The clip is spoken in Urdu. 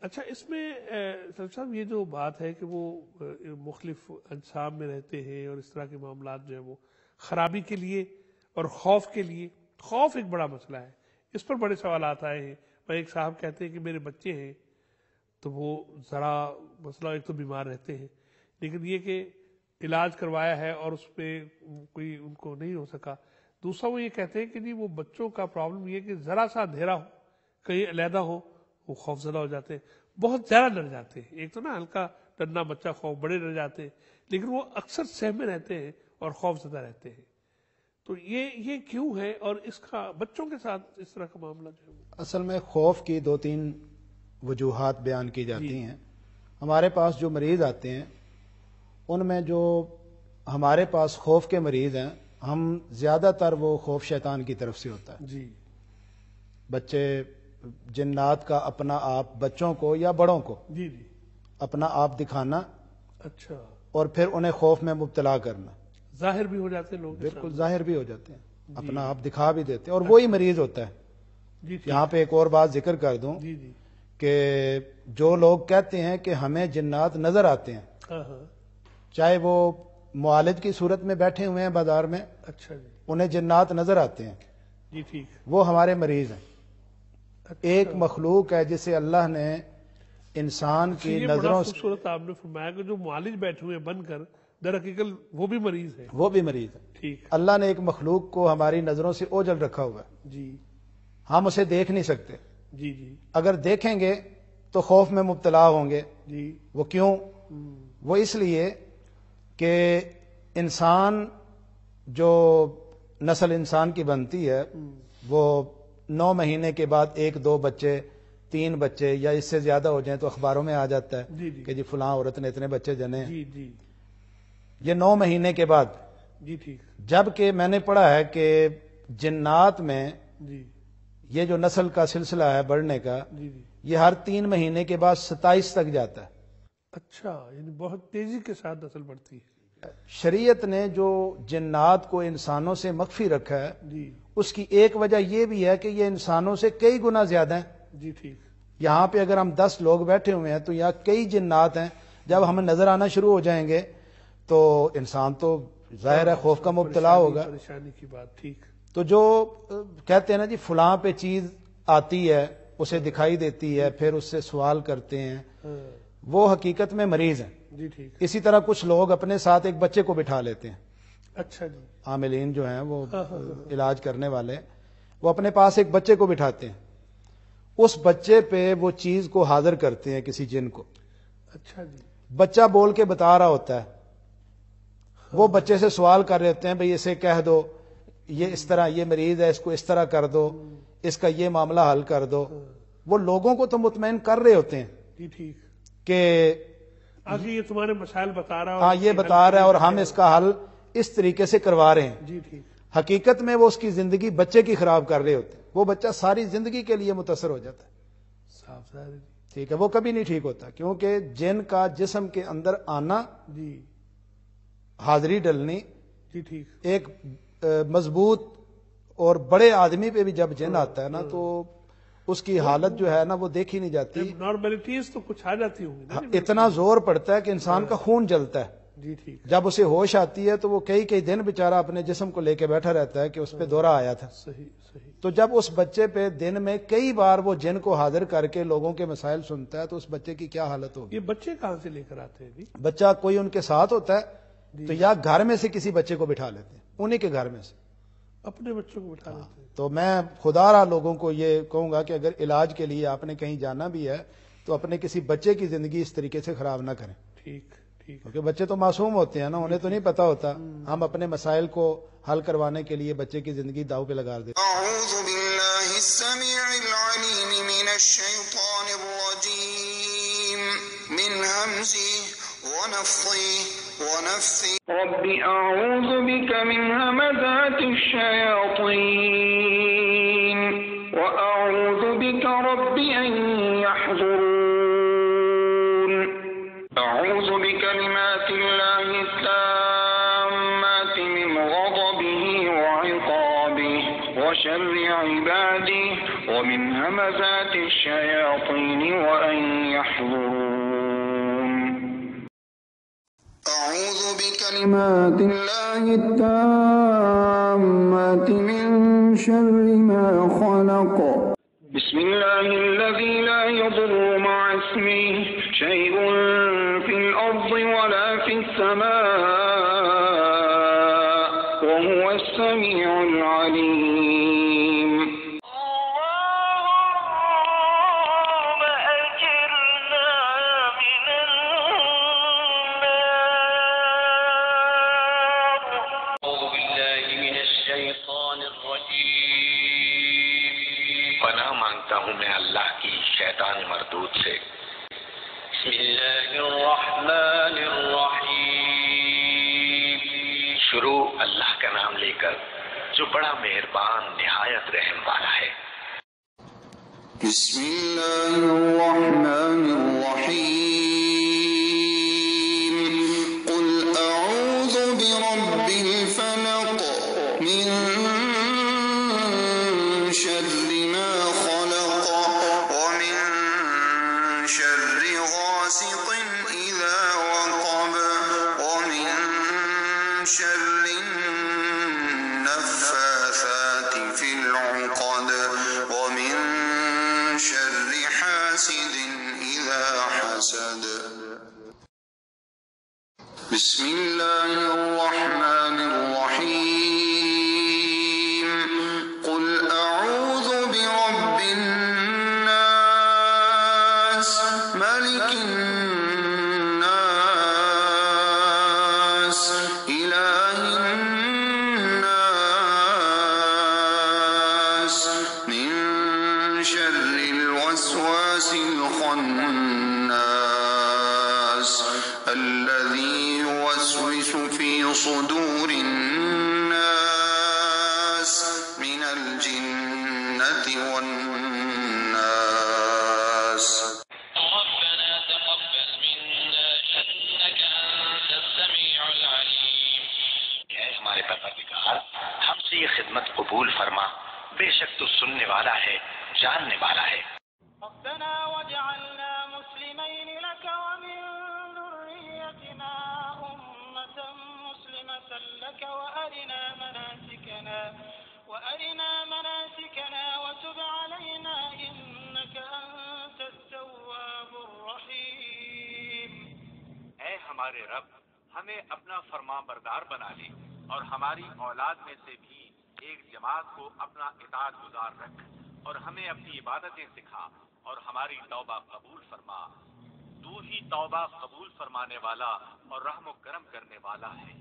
اچھا اس میں سلف صاحب یہ جو بات ہے کہ وہ مختلف اجسام میں رہتے ہیں اور اس طرح کے معاملات جو ہیں وہ خرابی کے لیے اور خوف کے لیے، خوف ایک بڑا مسئلہ ہے، اس پر بڑے سوالات آئے ہیں. میں ایک صاحب کہتے ہیں کہ میرے بچے ہیں تو وہ ذرا مسئلہ ایک تو بیمار رہتے ہیں، لیکن یہ کہ علاج کروایا ہے اور اس پہ کوئی ان کو نہیں ہو سکا. دوسرا وہ یہ کہتے ہیں کہ نہیں وہ بچوں کا پرابلم یہ کہ ذرا سا اندھیرا ہو، کہیں علیحدہ ہو، وہ خوف زدہ ہو جاتے ہیں، بہت زیادہ ڈر جاتے ہیں. ایک تو نا ہلکا ڈرنا بچہ خوف، بڑے ڈر جاتے ہیں، لیکن وہ اکثر سہمے رہتے ہیں اور خوف زدہ رہتے ہیں. تو یہ کیوں ہے اور اس کا بچوں کے ساتھ اس طرح کا معاملہ جو ہے؟ اصل میں خوف کی 2-3 وجوہات بیان کی جاتی ہیں. ہمارے پاس جو مریض آتے ہیں ان میں جو ہمارے پاس خوف کے مریض ہیں، ہم زیادہ تر وہ خوف شیطان کی طرف سے ہوتا ہے. جی بچے جنات کا اپنا آپ بچوں کو یا بڑوں کو جی جی اپنا آپ دکھانا، اچھا، اور پھر انہیں خوف میں مبتلا کرنا. ظاہر بھی ہو جاتے ہیں لوگ، بالکل ظاہر بھی ہو جاتے ہیں، اپنا آپ دکھا بھی دیتے ہیں، اور وہی مریض ہوتا ہے. جی یہاں پہ ایک اور بات ذکر کر دوں جی جی کہ جو لوگ کہتے ہیں کہ ہمیں جنات نظر آتے ہیں، ہاں ہاں، چاہے وہ معالج کی صورت میں بیٹھے ہوئے ہیں بازار میں، اچھا جی انہیں جنات نظر آتے ہیں، جی ٹھیک، وہ ہمارے مریض ہیں. اچھا. ایک مخلوق ہے جسے اللہ نے انسان کی یہ بڑا نظروں سے، خوبصورت آپ نے فرمایا کہ جو معالج بیٹھے ہوئے بن کر در حقیقت وہ بھی مریض ہے. وہ بھی مریض ہے. ٹھیک، اللہ نے ایک مخلوق کو ہماری نظروں سے اوجھل رکھا ہوا ہے، جی ہم اسے دیکھ نہیں سکتے. جی جی اگر دیکھیں گے تو خوف میں مبتلا ہوں گے. جی، وہ کیوں؟ وہ اس لیے کہ انسان جو نسل انسان کی بنتی ہے وہ 9 مہینے کے بعد 1-2 بچے، 3 بچے یا اس سے زیادہ ہو جائیں تو اخباروں میں آ جاتا ہے جی جی کہ جی فلاں عورت نے اتنے بچے جنے. جی جی یہ 9 مہینے کے بعد. جی ٹھیک، جبکہ میں نے پڑھا ہے کہ جنات میں جی یہ جو نسل کا سلسلہ ہے بڑھنے کا، جی جی، یہ ہر 3 مہینے کے بعد 27 تک جاتا ہے. اچھا، یعنی بہت تیزی کے ساتھ نسل بڑھتی ہے. شریعت نے جو جنات کو انسانوں سے مخفی رکھا ہے، جی اس کی ایک وجہ یہ بھی ہے کہ یہ انسانوں سے کئی گنا زیادہ ہیں. جی ٹھیک، یہاں پہ اگر ہم 10 لوگ بیٹھے ہوئے ہیں تو یہاں کئی جنات ہیں. جب ہمیں نظر آنا شروع ہو جائیں گے تو انسان تو ظاہر ہے خوف کا مبتلا ہوگا. پریشانی کی بات. ٹھیک، تو جو کہتے ہیں نا جی فلاں پہ چیز آتی ہے، اسے دکھائی دیتی ہے، پھر اس سے سوال کرتے ہیں، ہاں وہ حقیقت میں مریض ہیں. جی ٹھیک، اسی طرح کچھ لوگ اپنے ساتھ ایک بچے کو بٹھا لیتے ہیں. اچھا جی، عاملین جو ہیں وہ علاج کرنے والے، وہ اپنے پاس ایک بچے کو بٹھاتے ہیں، اس بچے پہ وہ چیز کو حاضر کرتے ہیں کسی جن کو. اچھا جی، بچہ بول کے بتا رہا ہوتا ہے، وہ بچے سے سوال کر رہے ہوتے ہیں بھئی اسے کہہ دو یہ اس طرح یہ مریض ہے، اس کو اس طرح کر دو، اس کا یہ معاملہ حل کر دو. وہ لوگوں کو تو مطمئن کر رہے ہوتے ہیں جی ٹھیک، کہ آگے یہ تمہارے مسائل بتا رہا ہاں یہ بتا رہا ہے اور ہم اس کا حل اس طریقے سے کروا رہے ہیں. جی ٹھیک، حقیقت میں وہ اس کی زندگی بچے کی خراب کر رہے ہوتے ہیں. وہ بچہ ساری زندگی کے لیے متاثر ہو جاتا ہے. صاف ظاہر ہے. ٹھیک ہے، وہ کبھی نہیں ٹھیک ہوتا، کیونکہ جن کا جسم کے اندر آنا، جی حاضری ڈلنی، جی ٹھیک، ایک مضبوط اور بڑے آدمی پہ بھی جب جن آتا ہے نا تو اس کی حالت جو ہے نا وہ دیکھی نہیں جاتی. نارملٹیز تو کچھ آ جاتی ہوں گی. اتنا زور پڑتا ہے کہ انسان کا خون جلتا ہے. جی ٹھیک، جب اسے ہوش آتی ہے تو وہ کئی دن بیچارہ اپنے جسم کو لے کے بیٹھا رہتا ہے کہ اس پہ دورہ آیا تھا. صحیح صحیح. تو جب اس بچے پہ دن میں کئی بار وہ جن کو حاضر کر کے لوگوں کے مسائل سنتا ہے تو اس بچے کی کیا حالت ہوگی. یہ بچے کہاں سے لے کر آتے ہیں؟ بچہ کوئی ان کے ساتھ ہوتا ہے تو یا گھر میں سے کسی بچے کو بٹھا لیتے ہیں، انہی کے گھر میں سے اپنے بچوں کو بٹھا لیتے ہیں. تو میں خدا را لوگوں کو یہ کہوں گا کہ اگر علاج کے لیے آپ نے کہیں جانا بھی ہے تو اپنے کسی بچے کی زندگی اس طریقے سے خراب نہ کریں. ٹھیک ٹھیک، کیونکہ بچے تو معصوم ہوتے ہیں نا، انہیں تو نہیں پتا ہوتا. ہم اپنے مسائل کو حل کروانے کے لیے بچے کی زندگی داؤ پہ لگا دیتے. اعوذ باللہ السمیع العلیم من الشیطان الرجیم من ہمزہ ونفثہ ونفثہ رب اعوذ بک من ہمزات الشیاطین واعوذ بک رب ان یحضرون. اعوذ بکلمات اللہ التامات من غضبہ وعقابہ وشر عبادہ ومن همزات الشیاطین وان بكلمات الله التامات من شر ما خلق بسم الله الذي لا يضر مع اسمه شيء في الأرض ولا في السماء وهو السميع العليم پناہ مانگتا ہوں میں اللہ کی شیطان مردود سے۔ بسم اللہ الرحمن الرحیم، شروع اللہ کا نام لے کر جو بڑا مہربان نہایت رحم والا ہے۔ بسم الله الرحمن الرحيم قل أعوذ برب الفلق من شر ما خلق ومن شر غاسق إذا وقب ومن شر النفاثات في العقد ومن شر حاسد إذا حسد بسم الله الرحمن الرحيم قل أعوذ برب الناس ملك الناس إله الناس من شر الوسواس الخناس الذي يوسوس في صدور الناس من الجنة والناس ربنا تقبل منا إنك أنت السميع العليم۔ اے ہمارے پروردگار، ہم سے یہ خدمت قبول فرما، بے شک تو سننے والا ہے، جاننے والا ہے۔ ربنا واجعلنا مسلمين لك ومن ذريتنا أمة مسلمة لك وأرنا مناسكنا وتب علينا إنك أنت التواب الرحيم۔ اے ہمارے رب، ہمیں اپنا فرما بردار بنا لے اور ہماری اولاد میں سے بھی ایک جماعت کو اپنا اطاعت گزار رکھ، اور ہمیں اپنی عبادتیں سکھا اور ہماری توبہ قبول فرما۔ تو ہی توبہ قبول فرمانے والا اور رحم و کرم کرنے والا ہے۔